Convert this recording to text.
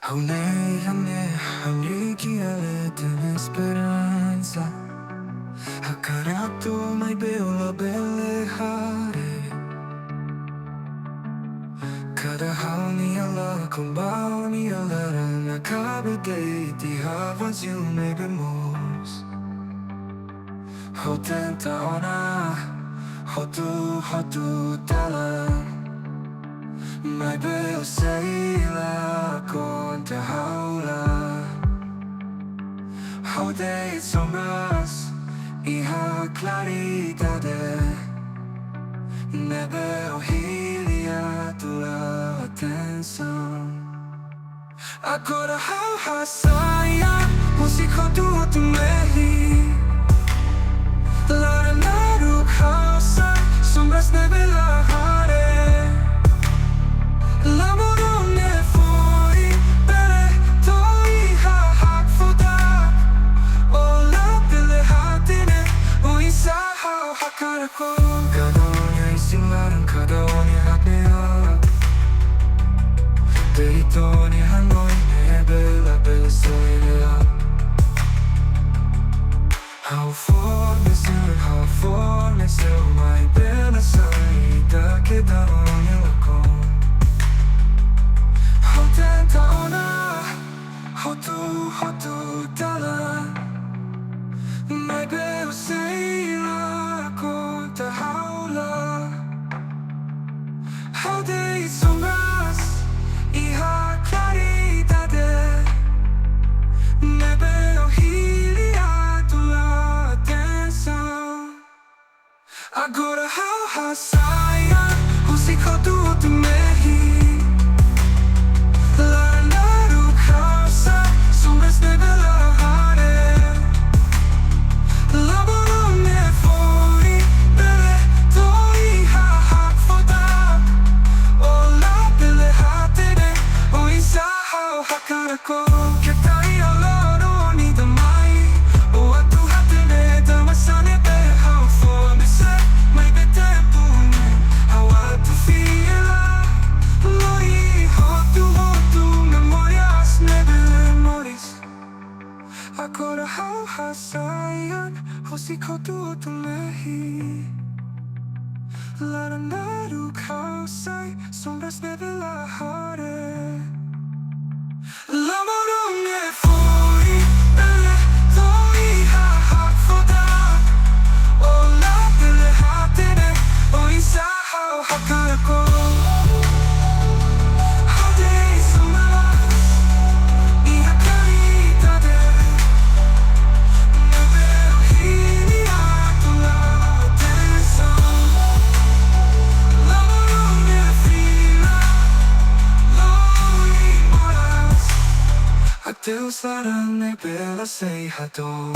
Auname, aunikiale de esperanza. Hakarak tu may beola belehare. Kada hal ni ala kumbao ni ala nakabigay tiha vazio may bemos. Kontente ona, hodu talan. May beo sila konta haula. Hodi sombras iha claridade. Ne veo hilia tua atenção. Agora how saia música do tu mehi. Lagu sai sombras nebela hare. L'amore ne fuori bere toi hakfoda. O la belle hatine o isa hakarak. Kadonya isilaran kadonya hatnea. Deitoni hanoi ne bella bella soilea. How for me so my bella saida che da ogni lacon. Kontente ona, hodu talan. My bella saila konta haula. Hodi sombras iha claridade. Ne veo hilia tua atenção. Agora how saia música do tu mehi. Lagu sai sombras nebela hare. L'amore ne fuori bere toi hakfoda. O la belle hatine o isa hakarak. Che tai allora ni da mai. O a tu hatine da masane be how for me se. Mai be tempo how a tu fila. Loi hodu memorias nebe memories. Agora how saian música do tu mehi. Lagu sai sombras nebela hare. L'amore ne fuori bere toi hakfoda. O la belle hatine o isa hakarak. Hodi sombras iha claridade. Ne veo hilia tua atenção. L'amore ne fila loi moras. Adeus laran e bella sei hadon.